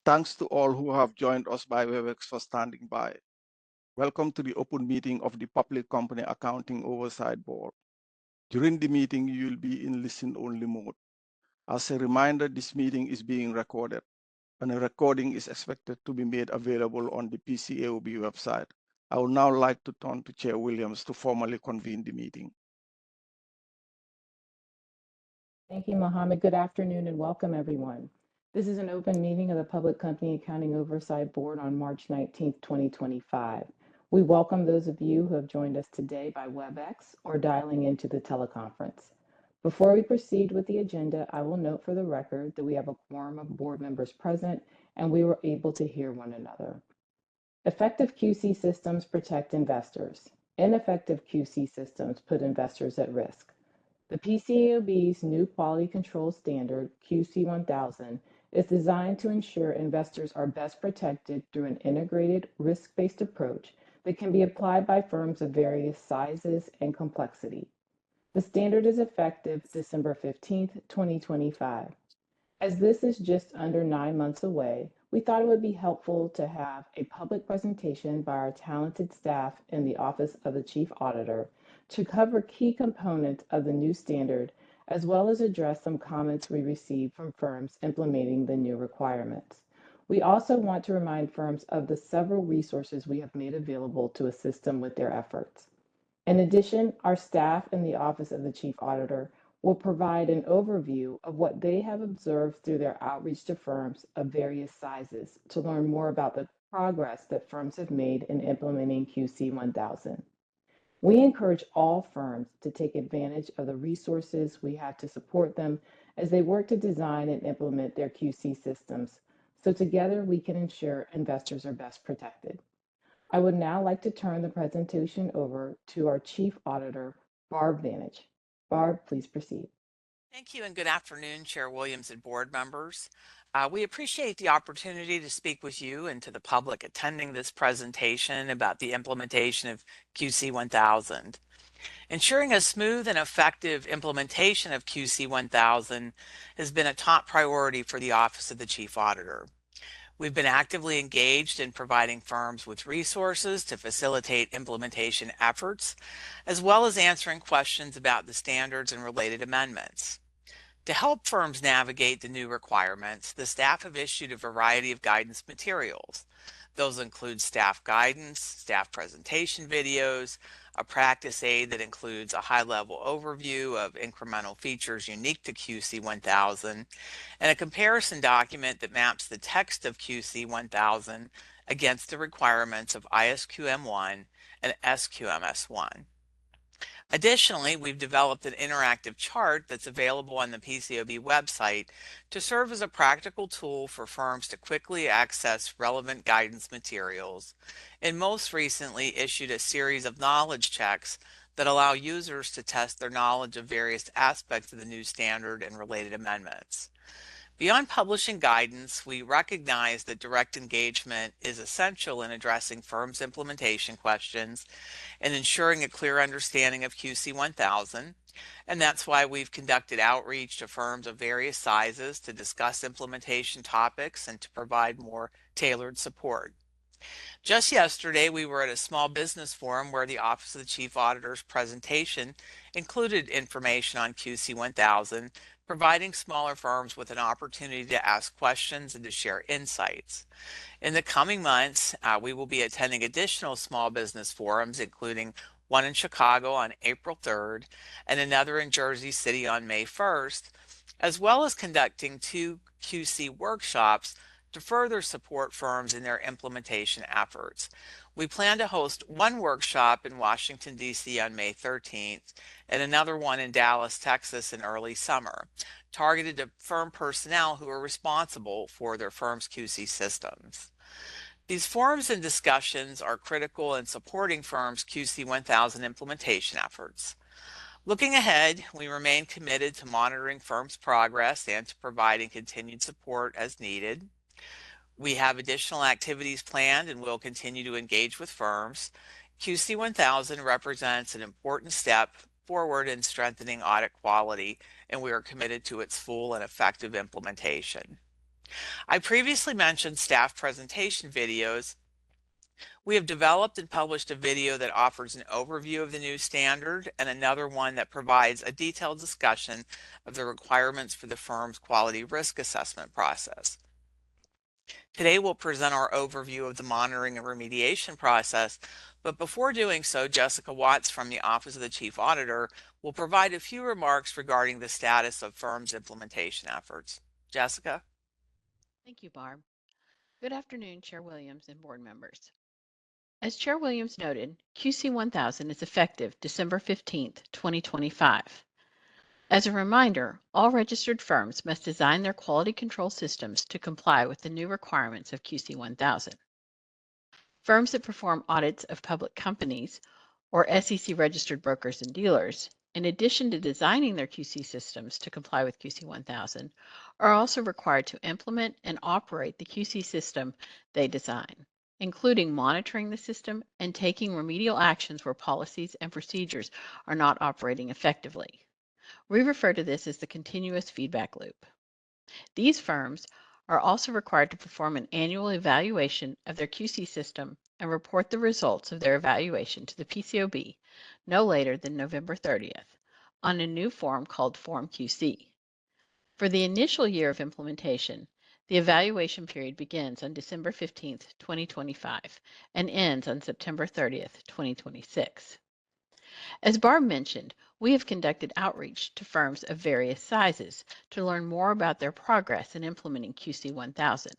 Thanks to all who have joined us by Webex for standing by. Welcome to the open meeting of the Public Company Accounting Oversight Board. During the meeting, you'll be in listen-only mode. As a reminder, this meeting is being recorded, and a recording is expected to be made available on the PCAOB website. I would now like to turn to Chair Williams to formally convene the meeting. Thank you, Mohammed. Good afternoon and welcome, everyone. This is an open meeting of the Public Company Accounting Oversight Board on March 19, 2025. We welcome those of you who have joined us today by WebEx or dialing into the teleconference. Before we proceed with the agenda, I will note for the record that we have a quorum of board members present and we were able to hear one another. Effective QC systems protect investors. Ineffective QC systems put investors at risk. The PCAOB's new quality control standard, QC 1000, is designed to ensure investors are best protected through an integrated, risk-based approach that can be applied by firms of various sizes and complexity. The standard is effective December 15, 2025. As this is just under 9 months away, we thought it would be helpful to have a public presentation by our talented staff in the Office of the Chief Auditor to cover key components of the new standard, as well as address some comments we received from firms implementing the new requirements. We also want to remind firms of the several resources we have made available to assist them with their efforts. In addition, our staff in the Office of the Chief Auditor will provide an overview of what they have observed through their outreach to firms of various sizes to learn more about the progress that firms have made in implementing QC 1000. We encourage all firms to take advantage of the resources we have to support them as they work to design and implement their QC systems, so together we can ensure investors are best protected. I would now like to turn the presentation over to our Chief Auditor, Barb Vantage. Barb, please proceed. Thank you and good afternoon, Chair Williams and board members. We appreciate the opportunity to speak with you and to the public attending this presentation about the implementation of QC 1000. Ensuring a smooth and effective implementation of QC 1000 has been a top priority for the Office of the Chief Auditor. We've been actively engaged in providing firms with resources to facilitate implementation efforts, as well as answering questions about the standards and related amendments. To help firms navigate the new requirements, the staff have issued a variety of guidance materials. Those include staff guidance, staff presentation videos, a practice aid that includes a high-level overview of incremental features unique to QC 1000, and a comparison document that maps the text of QC 1000 against the requirements of ISQM1 and SQMS1. Additionally, we've developed an interactive chart that's available on the PCAOB website to serve as a practical tool for firms to quickly access relevant guidance materials, and most recently issued a series of knowledge checks that allow users to test their knowledge of various aspects of the new standard and related amendments. Beyond publishing guidance, we recognize that direct engagement is essential in addressing firms' implementation questions and ensuring a clear understanding of QC 1000, and that's why we've conducted outreach to firms of various sizes to discuss implementation topics and to provide more tailored support. Just yesterday, we were at a small business forum where the Office of the Chief Auditor's presentation included information on QC 1000, providing smaller firms with an opportunity to ask questions and to share insights. In the coming months, we will be attending additional small business forums, including one in Chicago on April 3rd and another in Jersey City on May 1st, as well as conducting 2 QC workshops to further support firms in their implementation efforts. We plan to host one workshop in Washington, D.C. on May 13th and another one in Dallas, Texas in early summer, targeted to firm personnel who are responsible for their firm's QC systems. These forums and discussions are critical in supporting firms' QC 1000 implementation efforts. Looking ahead, we remain committed to monitoring firms' progress and to providing continued support as needed. We have additional activities planned and will continue to engage with firms. QC 1000 represents an important step forward in strengthening audit quality, and we are committed to its full and effective implementation. I previously mentioned staff presentation videos. We have developed and published a video that offers an overview of the new standard and another one that provides a detailed discussion of the requirements for the firm's quality risk assessment process. Today we'll present our overview of the monitoring and remediation process, but before doing so, Jessica Watts from the Office of the Chief Auditor will provide a few remarks regarding the status of firm's implementation efforts. Jessica? Thank you, Barb. Good afternoon, Chair Williams and board members. As Chair Williams noted, QC 1000 is effective December 15, 2025. As a reminder, all registered firms must design their quality control systems to comply with the new requirements of QC 1000. Firms that perform audits of public companies or SEC registered brokers and dealers, in addition to designing their QC systems to comply with QC 1000, are also required to implement and operate the QC system they design, including monitoring the system and taking remedial actions where policies and procedures are not operating effectively. We refer to this as the continuous feedback loop. These firms are also required to perform an annual evaluation of their QC system and report the results of their evaluation to the PCAOB no later than November 30th on a new form called Form QC. For the initial year of implementation, the evaluation period begins on December 15th, 2025 and ends on September 30th, 2026. As Barb mentioned, we have conducted outreach to firms of various sizes to learn more about their progress in implementing QC 1000.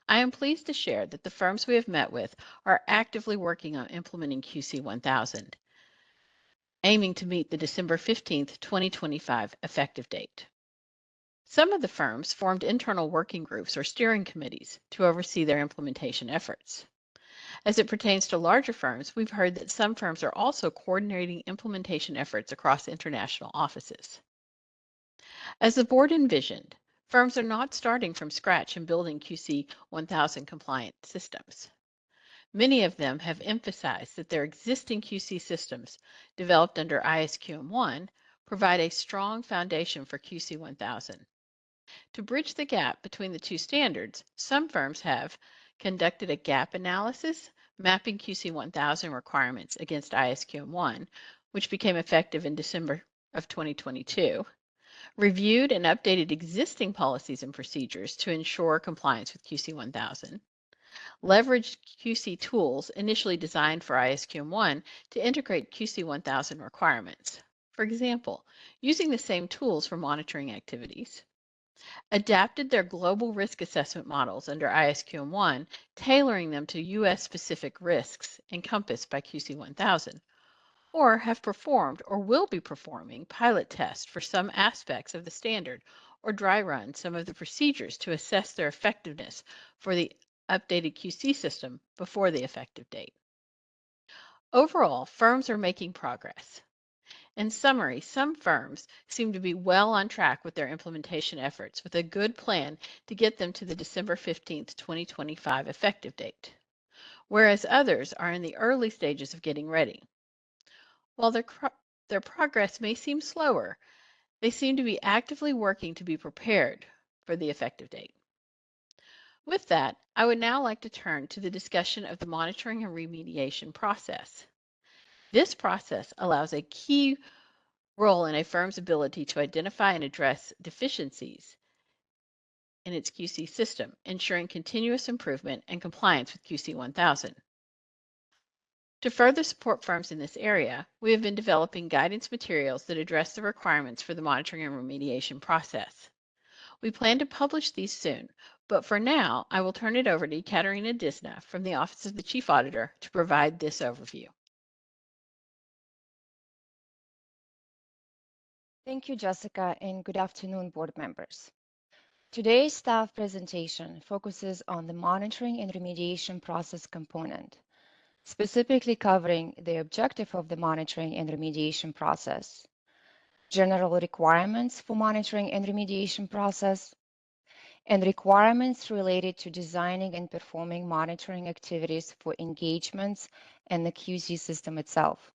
I am pleased to share that the firms we have met with are actively working on implementing QC 1000, aiming to meet the December 15th, 2025 effective date. Some of the firms formed internal working groups or steering committees to oversee their implementation efforts. As it pertains to larger firms, we've heard that some firms are also coordinating implementation efforts across international offices. As the board envisioned, firms are not starting from scratch and building QC 1000 compliant systems. Many of them have emphasized that their existing QC systems, developed under ISQM1, provide a strong foundation for QC 1000. To bridge the gap between the two standards, some firms have conducted a gap analysis mapping QC 1000 requirements against ISQM1, which became effective in December of 2022, reviewed and updated existing policies and procedures to ensure compliance with QC 1000, leveraged QC tools initially designed for ISQM1 to integrate QC 1000 requirements. For example, using the same tools for monitoring activities, adapted their global risk assessment models under ISQM1, tailoring them to U.S.-specific risks encompassed by QC 1000, or have performed or will be performing pilot tests for some aspects of the standard or dry run some of the procedures to assess their effectiveness for the updated QC system before the effective date. Overall, firms are making progress. In summary, some firms seem to be well on track with their implementation efforts with a good plan to get them to the December 15th, 2025 effective date, whereas others are in the early stages of getting ready. While their progress may seem slower, they seem to be actively working to be prepared for the effective date. With that, I would now like to turn to the discussion of the monitoring and remediation process. This process allows a key role in a firm's ability to identify and address deficiencies in its QC system, ensuring continuous improvement and compliance with QC 1000. To further support firms in this area, we have been developing guidance materials that address the requirements for the monitoring and remediation process. We plan to publish these soon, but for now, I will turn it over to Katerina Disna from the Office of the Chief Auditor to provide this overview. Thank you, Jessica, and good afternoon, board members. Today's staff presentation focuses on the monitoring and remediation process component, specifically covering the objective of the monitoring and remediation process, general requirements for monitoring and remediation process, and requirements related to designing and performing monitoring activities for engagements and the QC system itself.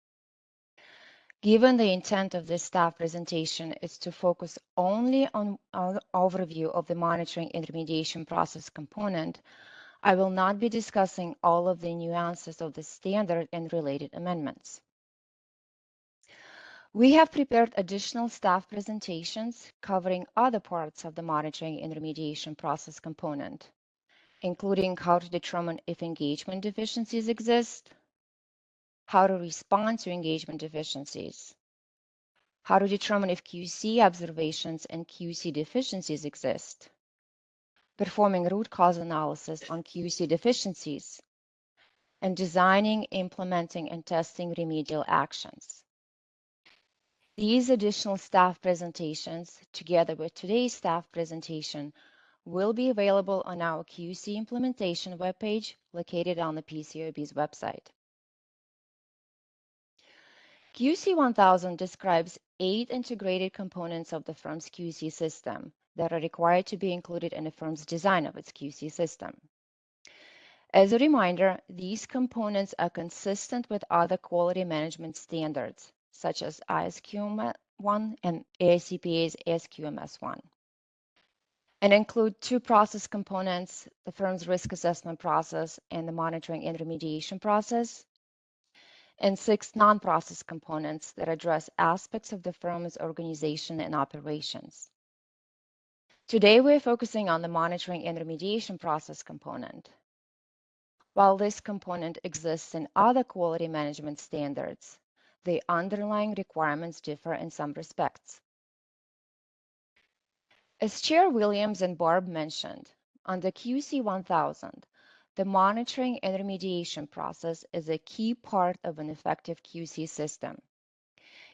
Given the intent of this staff presentation is to focus only on an overview of the monitoring and remediation process component, I will not be discussing all of the nuances of the standard and related amendments. We have prepared additional staff presentations covering other parts of the monitoring and remediation process component, including how to determine if engagement deficiencies exist, how to respond to engagement deficiencies, how to determine if QC observations and QC deficiencies exist, performing root cause analysis on QC deficiencies, and designing, implementing, and testing remedial actions. These additional staff presentations, together with today's staff presentation, will be available on our QC implementation webpage located on the PCAOB's website. QC 1000 describes 8 integrated components of the firm's QC system that are required to be included in the firm's design of its QC system. As a reminder, these components are consistent with other quality management standards, such as ISQM1 and AICPA's SQMS1, and include 2 process components, the firm's risk assessment process and the monitoring and remediation process, and 6 non-process components that address aspects of the firm's organization and operations. Today, we're focusing on the monitoring and remediation process component. While this component exists in other quality management standards, the underlying requirements differ in some respects. As Chair Williams and Barb mentioned, under QC 1000, the monitoring and remediation process is a key part of an effective QC system.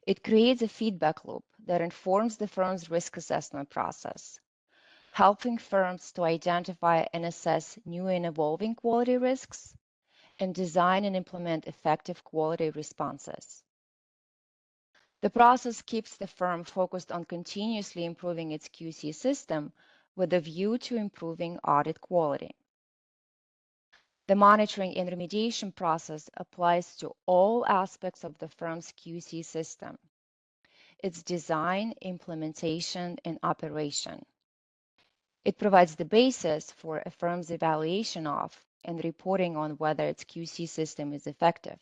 It creates a feedback loop that informs the firm's risk assessment process, helping firms to identify and assess new and evolving quality risks and design and implement effective quality responses. The process keeps the firm focused on continuously improving its QC system with a view to improving audit quality. The monitoring and remediation process applies to all aspects of the firm's QC system, its design, implementation, and operation. It provides the basis for a firm's evaluation of and reporting on whether its QC system is effective.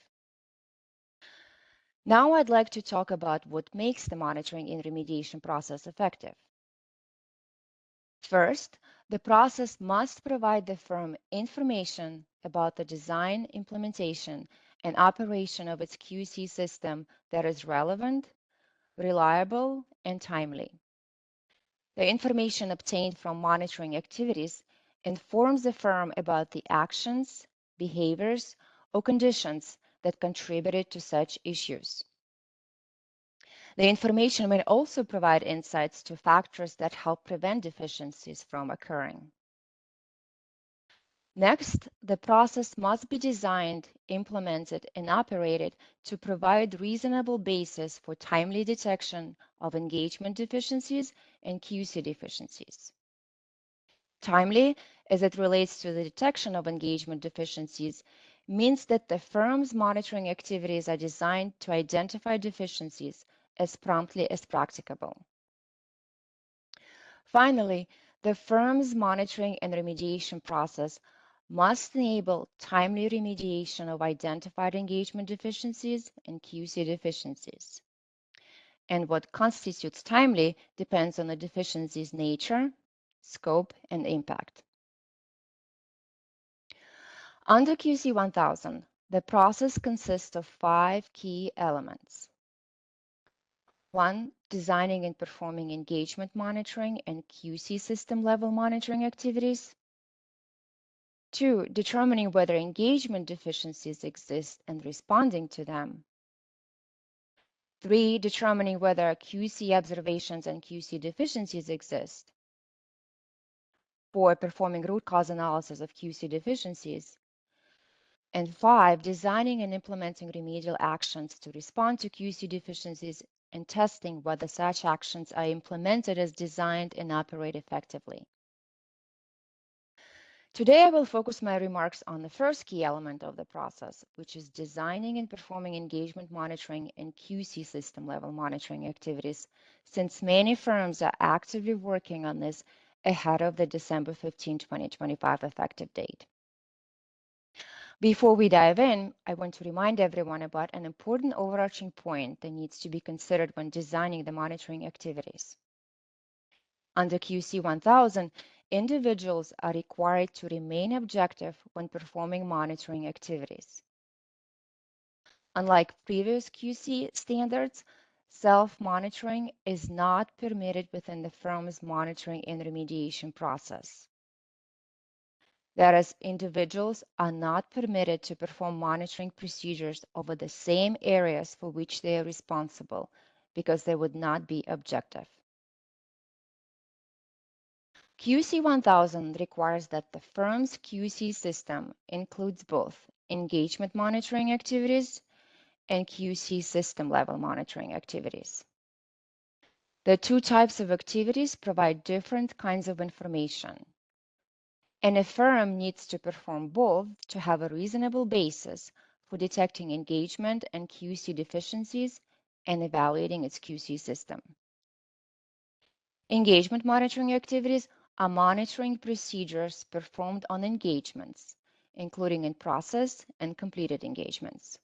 Now I'd like to talk about what makes the monitoring and remediation process effective. First, the process must provide the firm information about the design, implementation, and operation of its QC system that is relevant, reliable, and timely. The information obtained from monitoring activities informs the firm about the actions, behaviors, or conditions that contributed to such issues. The information may also provide insights to factors that help prevent deficiencies from occurring. Next, the process must be designed, implemented, and operated to provide reasonable basis for timely detection of engagement deficiencies and QC deficiencies. Timely, as it relates to the detection of engagement deficiencies, means that the firm's monitoring activities are designed to identify deficiencies as promptly as practicable. Finally, the firm's monitoring and remediation process must enable timely remediation of identified engagement deficiencies and QC deficiencies. And what constitutes timely depends on the deficiency's nature, scope, and impact. Under QC 1000, the process consists of 5 key elements. 1. Designing and performing engagement monitoring and QC system level monitoring activities. 2. Determining whether engagement deficiencies exist and responding to them. 3. Determining whether QC observations and QC deficiencies exist. 4. Performing root cause analysis of QC deficiencies. And 5. Designing and implementing remedial actions to respond to QC deficiencies and testing whether such actions are implemented as designed and operate effectively. Today, I will focus my remarks on the first key element of the process, which is designing and performing engagement monitoring and QC system level monitoring activities, since many firms are actively working on this ahead of the December 15, 2025 effective date. Before we dive in, I want to remind everyone about an important overarching point that needs to be considered when designing the monitoring activities. Under QC 1000, individuals are required to remain objective when performing monitoring activities. Unlike previous QC standards, self-monitoring is not permitted within the firm's monitoring and remediation process. Whereas individuals are not permitted to perform monitoring procedures over the same areas for which they are responsible because they would not be objective. QC 1000 requires that the firm's QC system includes both engagement monitoring activities and QC system level monitoring activities. The two types of activities provide different kinds of information, and a firm needs to perform both to have a reasonable basis for detecting engagement and QC deficiencies and evaluating its QC system. Engagement monitoring activities are monitoring procedures performed on engagements, including in process and completed engagements.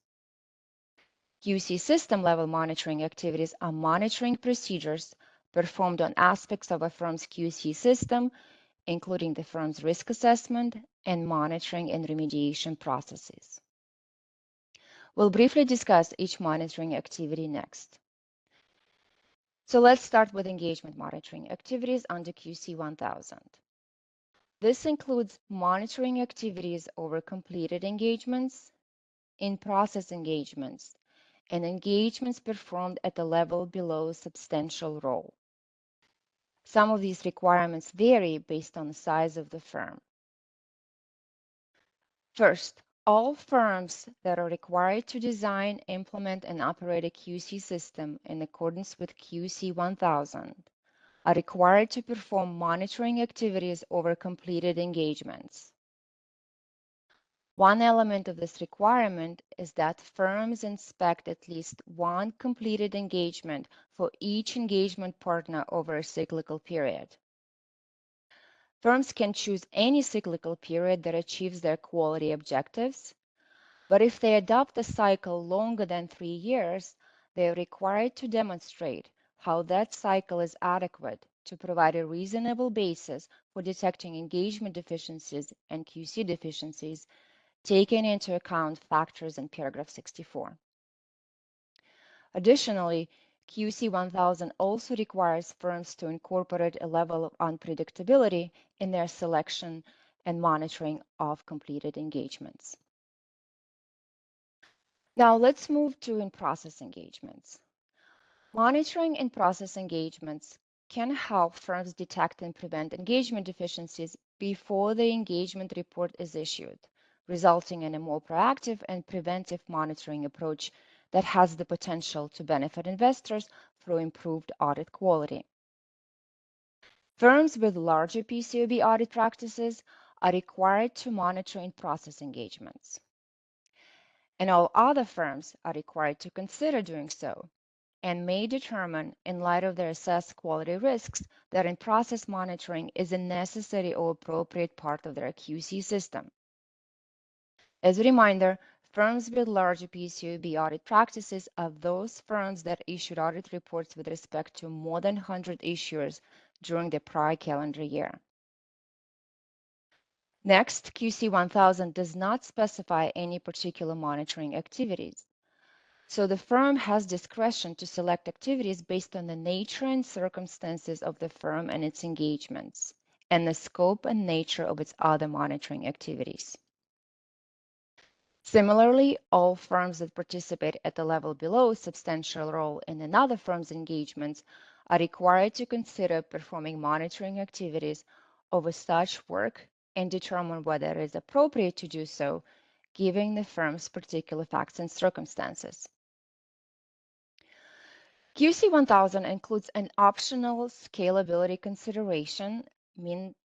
QC system level monitoring activities are monitoring procedures performed on aspects of a firm's QC system, including the firm's risk assessment and monitoring and remediation processes. We'll briefly discuss each monitoring activity next. So let's start with engagement monitoring activities under QC 1000. This includes monitoring activities over completed engagements, in-process engagements, and engagements performed at a level below substantial role. Some of these requirements vary based on the size of the firm. First, all firms that are required to design, implement, and operate a QC system in accordance with QC 1000 are required to perform monitoring activities over completed engagements. One element of this requirement is that firms inspect at least one completed engagement for each engagement partner over a cyclical period. Firms can choose any cyclical period that achieves their quality objectives, but if they adopt a cycle longer than 3 years, they are required to demonstrate how that cycle is adequate to provide a reasonable basis for detecting engagement deficiencies and QC deficiencies, taking into account factors in paragraph 64. Additionally, QC 1000 also requires firms to incorporate a level of unpredictability in their selection and monitoring of completed engagements. Now let's move to in-process engagements. Monitoring in-process engagements can help firms detect and prevent engagement deficiencies before the engagement report is issued, resulting in a more proactive and preventive monitoring approach that has the potential to benefit investors through improved audit quality. Firms with larger PCAOB audit practices are required to monitor in-process engagements, and all other firms are required to consider doing so and may determine, in light of their assessed quality risks, that in-process monitoring is a necessary or appropriate part of their QC system. As a reminder, firms with larger PCAOB audit practices are those firms that issued audit reports with respect to more than 100 issuers during the prior calendar year. Next, QC 1000 does not specify any particular monitoring activities. So the firm has discretion to select activities based on the nature and circumstances of the firm and its engagements, and the scope and nature of its other monitoring activities. Similarly, all firms that participate at a level below substantial role in another firm's engagements are required to consider performing monitoring activities over such work and determine whether it is appropriate to do so, given the firm's particular facts and circumstances. QC 1000 includes an optional scalability consideration,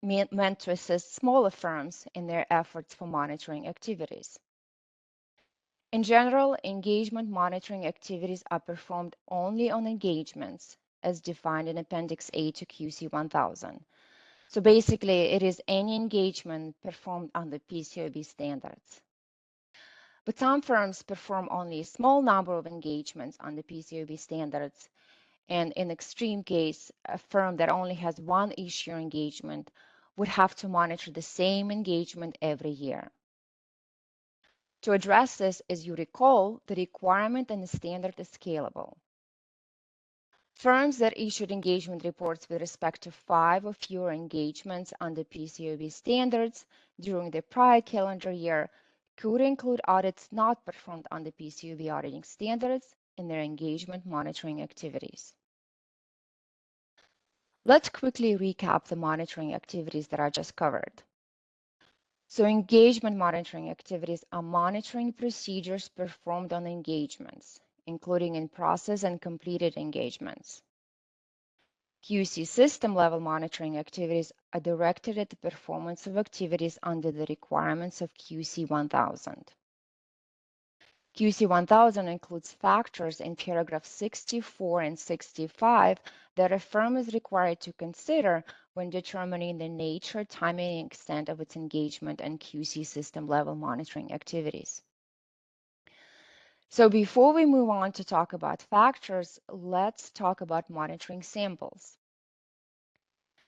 meant to assist smaller firms in their efforts for monitoring activities. In general, engagement monitoring activities are performed only on engagements as defined in Appendix A to QC 1000. So basically, it is any engagement performed under PCAOB standards. But some firms perform only a small number of engagements under PCAOB standards, and in extreme case, a firm that only has one issue engagement would have to monitor the same engagement every year. To address this, as you recall, the requirement and the standard is scalable. Firms that issued engagement reports with respect to 5 or fewer engagements under PCAOB standards during the prior calendar year could include audits not performed under PCAOB auditing standards in their engagement monitoring activities. Let's quickly recap the monitoring activities that I just covered. So engagement monitoring activities are monitoring procedures performed on engagements, including in process and completed engagements. QC system level monitoring activities are directed at the performance of activities under the requirements of QC 1000. QC 1000 includes factors in paragraph 64 and 65 that a firm is required to consider when determining the nature, timing, and extent of its engagement and QC system level monitoring activities. So before we move on to talk about factors, let's talk about monitoring samples.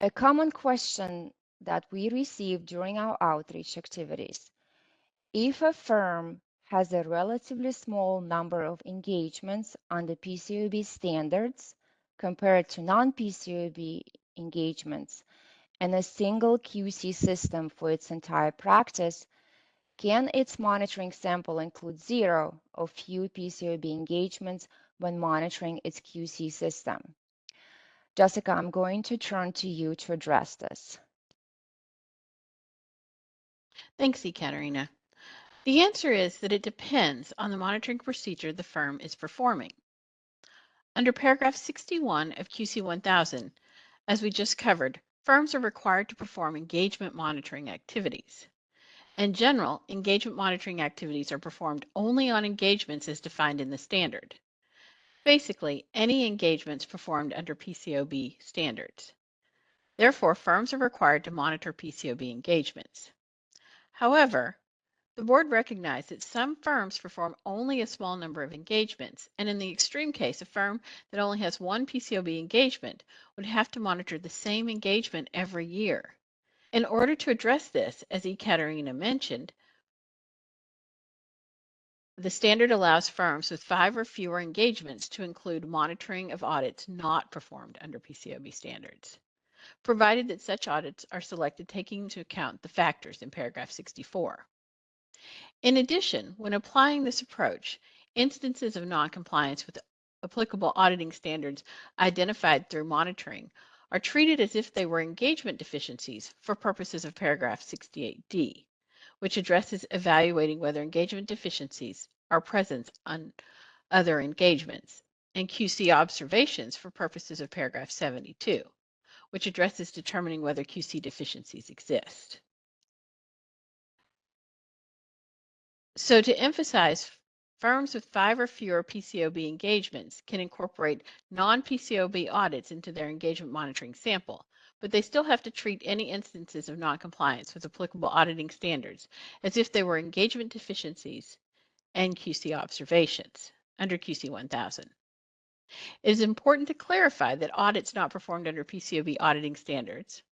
A common question that we receive during our outreach activities: if a firm has a relatively small number of engagements under PCAOB standards compared to non-PCAOB engagements and a single QC system for its entire practice, can its monitoring sample include 0 or few PCAOB engagements when monitoring its QC system? Jessica, I'm going to turn to you to address this. Thanks, Ekaterina. The answer is that it depends on the monitoring procedure the firm is performing. Under paragraph 61 of QC 1000, as we just covered, firms are required to perform engagement monitoring activities. In general, engagement monitoring activities are performed only on engagements as defined in the standard. Basically, any engagements performed under PCAOB standards. Therefore, firms are required to monitor PCAOB engagements. However, the board recognized that some firms perform only a small number of engagements, and in the extreme case, a firm that only has one PCAOB engagement would have to monitor the same engagement every year. In order to address this, as Ekaterina mentioned, the standard allows firms with 5 or fewer engagements to include monitoring of audits not performed under PCAOB standards, provided that such audits are selected taking into account the factors in paragraph 64. In addition, when applying this approach, instances of noncompliance with applicable auditing standards identified through monitoring are treated as if they were engagement deficiencies for purposes of paragraph 68D, which addresses evaluating whether engagement deficiencies are present on other engagements, and QC observations for purposes of paragraph 72, which addresses determining whether QC deficiencies exist. So to emphasize, firms with 5 or fewer PCAOB engagements can incorporate non-PCAOB audits into their engagement monitoring sample, but they still have to treat any instances of noncompliance with applicable auditing standards as if they were engagement deficiencies and QC observations under QC 1000. It is important to clarify that audits not performed under PCAOB auditing standards,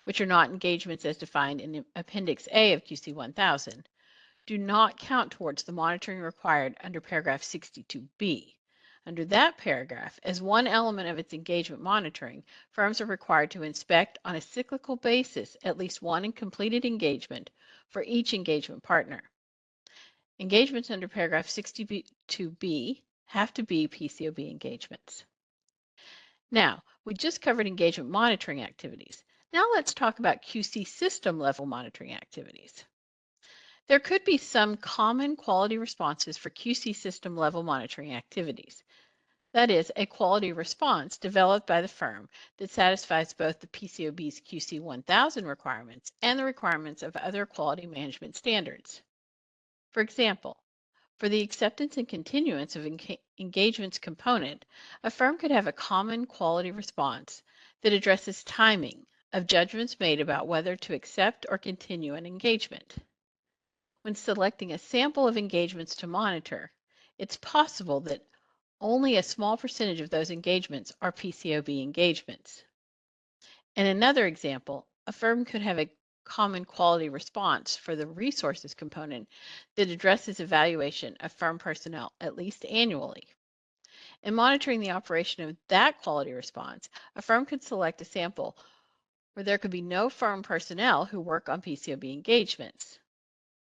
which are not engagements as defined in Appendix A of QC 1000, do not count towards the monitoring required under paragraph 62B. Under that paragraph, as one element of its engagement monitoring, firms are required to inspect on a cyclical basis at least one completed engagement for each engagement partner. Engagements under paragraph 62B have to be PCAOB engagements. Now, we just covered engagement monitoring activities. Now let's talk about QC system level monitoring activities. There could be some common quality responses for QC system level monitoring activities. That is, a quality response developed by the firm that satisfies both the PCAOB's QC 1000 requirements and the requirements of other quality management standards. For example, for the acceptance and continuance of engagements component, a firm could have a common quality response that addresses timing of judgments made about whether to accept or continue an engagement. When selecting a sample of engagements to monitor, it's possible that only a small percentage of those engagements are PCAOB engagements. In another example, a firm could have a common quality response for the resources component that addresses evaluation of firm personnel at least annually. In monitoring the operation of that quality response, a firm could select a sample where there could be no firm personnel who work on PCAOB engagements.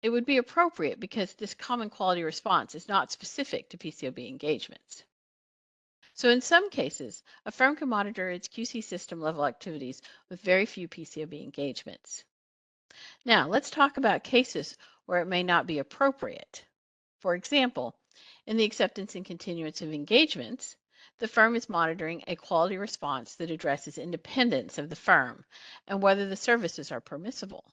It would be appropriate because this common quality response is not specific to PCAOB engagements. So in some cases, a firm can monitor its QC system level activities with very few PCAOB engagements. Now, let's talk about cases where it may not be appropriate. For example, in the acceptance and continuance of engagements, the firm is monitoring a quality response that addresses independence of the firm and whether the services are permissible.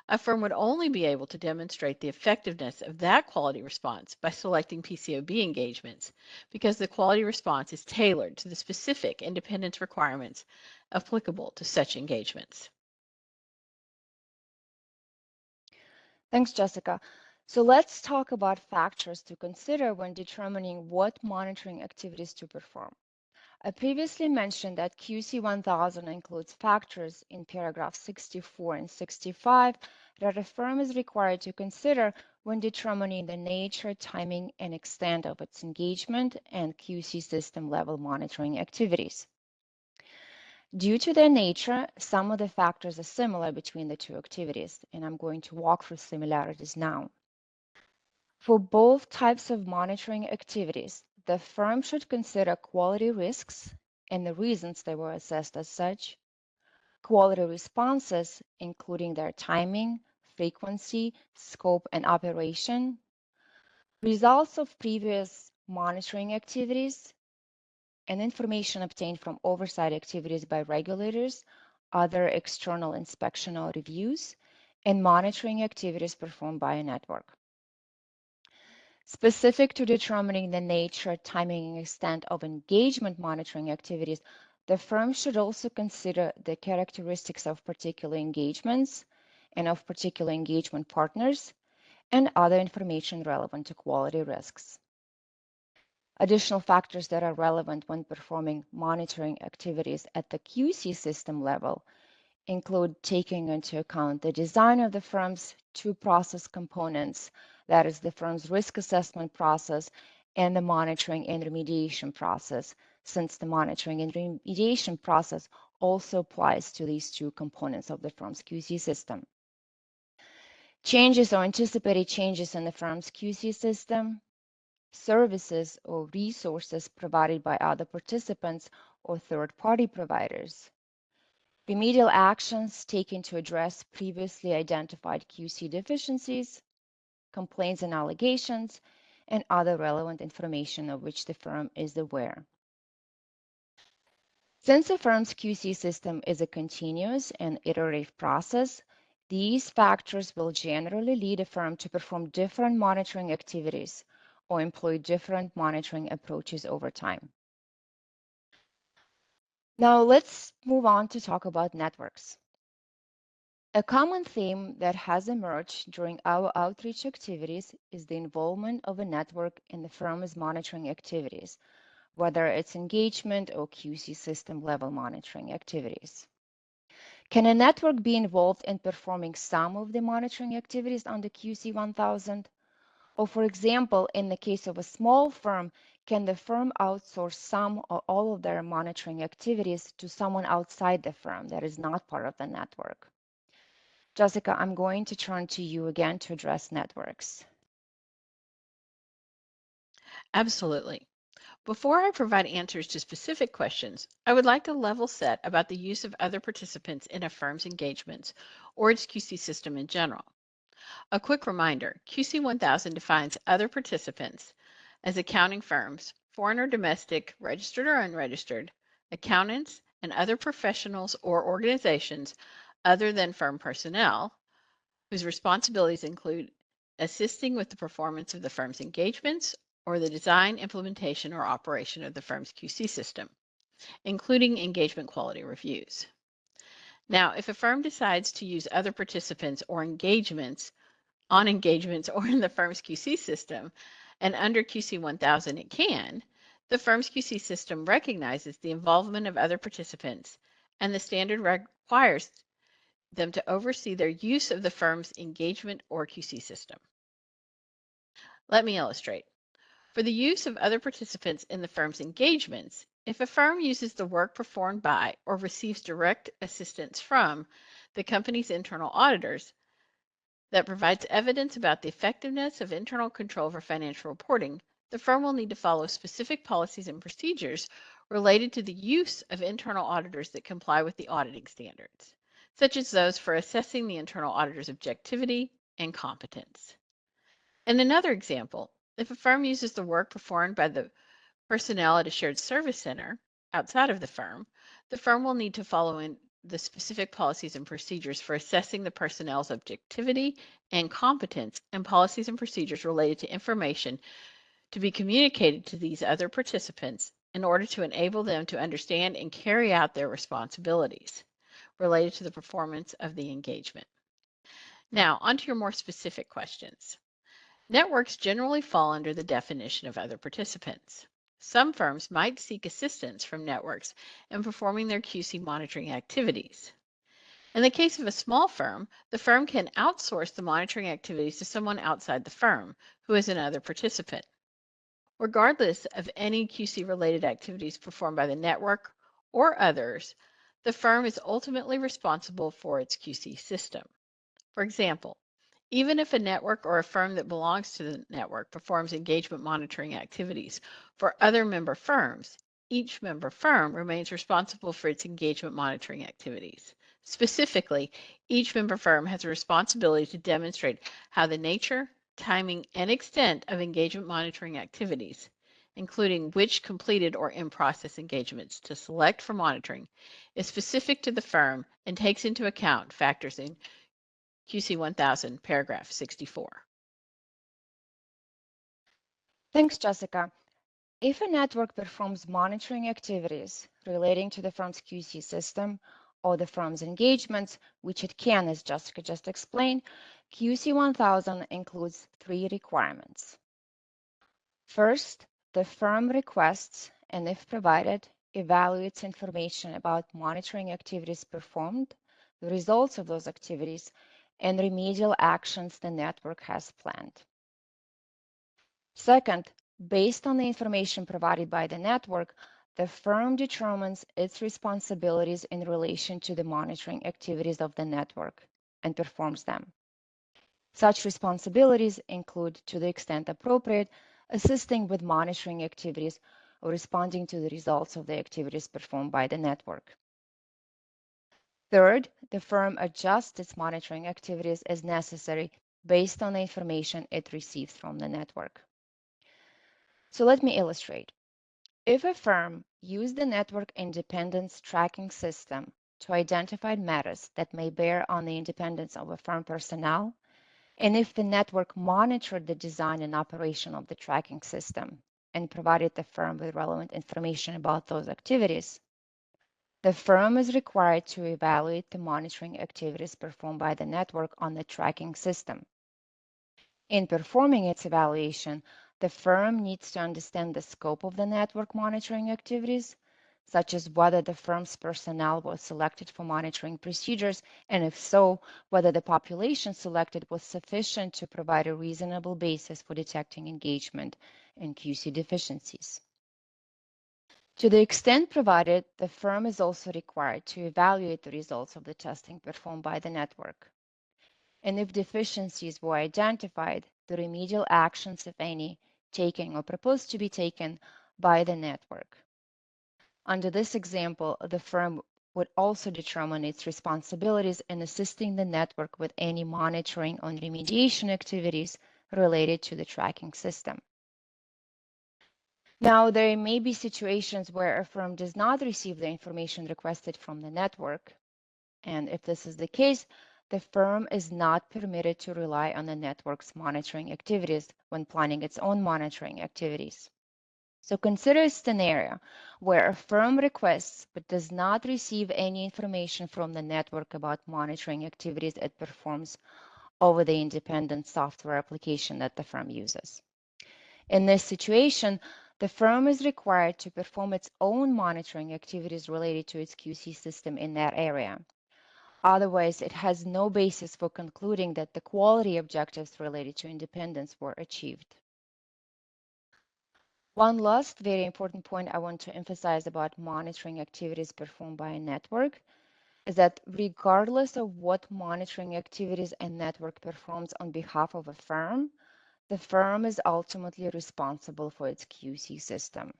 A firm would only be able to demonstrate the effectiveness of that quality response by selecting PCAOB engagements because the quality response is tailored to the specific independence requirements applicable to such engagements. Thanks, Jessica. So let's talk about factors to consider when determining what monitoring activities to perform. I previously mentioned that QC 1000 includes factors in paragraphs 64 and 65 that a firm is required to consider when determining the nature, timing, and extent of its engagement and QC system level monitoring activities. Due to their nature, some of the factors are similar between the two activities, and I'm going to walk through similarities now. For both types of monitoring activities, the firm should consider quality risks and the reasons they were assessed as such, quality responses, including their timing, frequency, scope, and operation, results of previous monitoring activities, and information obtained from oversight activities by regulators, other external inspection or reviews, and monitoring activities performed by a network. Specific to determining the nature, timing, and extent of engagement monitoring activities, the firm should also consider the characteristics of particular engagements and of particular engagement partners and other information relevant to quality risks. Additional factors that are relevant when performing monitoring activities at the QC system level include taking into account the design of the firm's two process components, that is the firm's risk assessment process and the monitoring and remediation process, since the monitoring and remediation process also applies to these two components of the firm's QC system. Changes or anticipated changes in the firm's QC system, services or resources provided by other participants or third-party providers, remedial actions taken to address previously identified QC deficiencies, complaints and allegations, and other relevant information of which the firm is aware. Since a firm's QC system is a continuous and iterative process, these factors will generally lead a firm to perform different monitoring activities or employ different monitoring approaches over time. Now let's move on to talk about networks. A common theme that has emerged during our outreach activities is the involvement of a network in the firm's monitoring activities, whether it's engagement or QC system level monitoring activities. Can a network be involved in performing some of the monitoring activities under QC 1000? Or for example, in the case of a small firm, can the firm outsource some or all of their monitoring activities to someone outside the firm that is not part of the network? Jessica, I'm going to turn to you again to address networks. Absolutely. Before I provide answers to specific questions, I would like to level set about the use of other participants in a firm's engagements or its QC system in general. A quick reminder, QC 1000 defines other participants as accounting firms, foreign or domestic, registered or unregistered, accountants, and other professionals or organizations other than firm personnel, whose responsibilities include assisting with the performance of the firm's engagements or the design, implementation, or operation of the firm's QC system, including engagement quality reviews. Now, if a firm decides to use other participants or engagements or in the firm's QC system, and under QC 1000 it can, the firm's QC system recognizes the involvement of other participants, and the standard requires them to oversee their use of the firm's engagement or QC system. Let me illustrate. For the use of other participants in the firm's engagements, if a firm uses the work performed by or receives direct assistance from the company's internal auditors that provides evidence about the effectiveness of internal control over financial reporting, the firm will need to follow specific policies and procedures related to the use of internal auditors that comply with the auditing standards, such as those for assessing the internal auditor's objectivity and competence. In another example, if a firm uses the work performed by the personnel at a shared service center outside of the firm will need to follow in the specific policies and procedures for assessing the personnel's objectivity and competence, and policies and procedures related to information to be communicated to these other participants in order to enable them to understand and carry out their responsibilities related to the performance of the engagement. Now, onto your more specific questions. Networks generally fall under the definition of other participants. Some firms might seek assistance from networks in performing their QC monitoring activities. In the case of a small firm, the firm can outsource the monitoring activities to someone outside the firm who is another participant. Regardless of any QC-related activities performed by the network or others, the firm is ultimately responsible for its QC system. For example, even if a network or a firm that belongs to the network performs engagement monitoring activities for other member firms, each member firm remains responsible for its engagement monitoring activities. Specifically, each member firm has a responsibility to demonstrate how the nature, timing, and extent of engagement monitoring activities, including which completed or in-process engagements to select for monitoring, is specific to the firm and takes into account factors in QC 1000, paragraph 64. Thanks, Jessica. If a network performs monitoring activities relating to the firm's QC system or the firm's engagements, which it can, as Jessica just explained, QC 1000 includes 3 requirements. First, the firm requests, and if provided, evaluates information about monitoring activities performed, the results of those activities, and remedial actions the network has planned. Second, based on the information provided by the network, the firm determines its responsibilities in relation to the monitoring activities of the network and performs them. Such responsibilities include, to the extent appropriate, assisting with monitoring activities or responding to the results of the activities performed by the network. Third, the firm adjusts its monitoring activities as necessary based on the information it receives from the network. So let me illustrate. If a firm used the network independence tracking system to identify matters that may bear on the independence of a firm personnel, and if the network monitored the design and operation of the tracking system and provided the firm with relevant information about those activities, the firm is required to evaluate the monitoring activities performed by the network on the tracking system. In performing its evaluation, the firm needs to understand the scope of the network monitoring activities, such as whether the firm's personnel was selected for monitoring procedures, and if so, whether the population selected was sufficient to provide a reasonable basis for detecting engagement and QC deficiencies. To the extent provided, the firm is also required to evaluate the results of the testing performed by the network. And if deficiencies were identified, the remedial actions, if any, taken or proposed to be taken by the network. Under this example, the firm would also determine its responsibilities in assisting the network with any monitoring or remediation activities related to the tracking system. Now, there may be situations where a firm does not receive the information requested from the network. And if this is the case, the firm is not permitted to rely on the network's monitoring activities when planning its own monitoring activities. So consider a scenario where a firm requests but does not receive any information from the network about monitoring activities it performs over the independent software application that the firm uses. In this situation, the firm is required to perform its own monitoring activities related to its QC system in that area. Otherwise, it has no basis for concluding that the quality objectives related to independence were achieved. One last very important point I want to emphasize about monitoring activities performed by a network is that regardless of what monitoring activities a network performs on behalf of a firm, the firm is ultimately responsible for its QC system.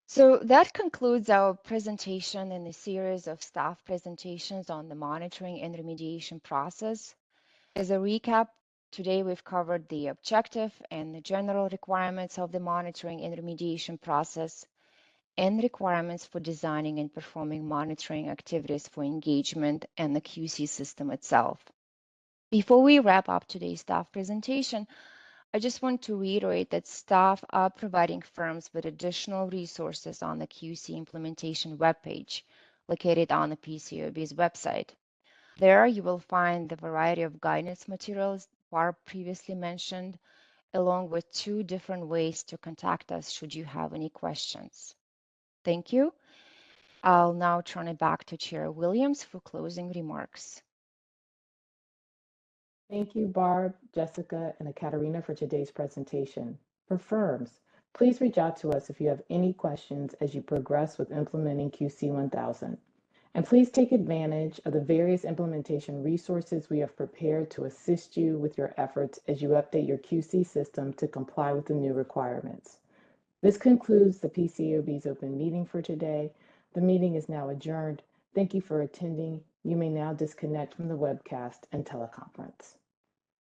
So that concludes our presentation in a series of staff presentations on the monitoring and remediation process. As a recap, today we've covered the objective and the general requirements of the monitoring and remediation process and requirements for designing and performing monitoring activities for engagement and the QC system itself. Before we wrap up today's staff presentation, I just want to reiterate that staff are providing firms with additional resources on the QC implementation webpage located on the PCAOB's website. There you will find the variety of guidance materials Barb previously mentioned, along with 2 different ways to contact us should you have any questions. Thank you. I'll now turn it back to Chair Williams for closing remarks. Thank you, Barb, Jessica, and Ekaterina for today's presentation. For firms, please reach out to us if you have any questions as you progress with implementing QC 1000. And please take advantage of the various implementation resources we have prepared to assist you with your efforts as you update your QC system to comply with the new requirements. This concludes the PCAOB's open meeting for today. The meeting is now adjourned. Thank you for attending. You may now disconnect from the webcast and teleconference.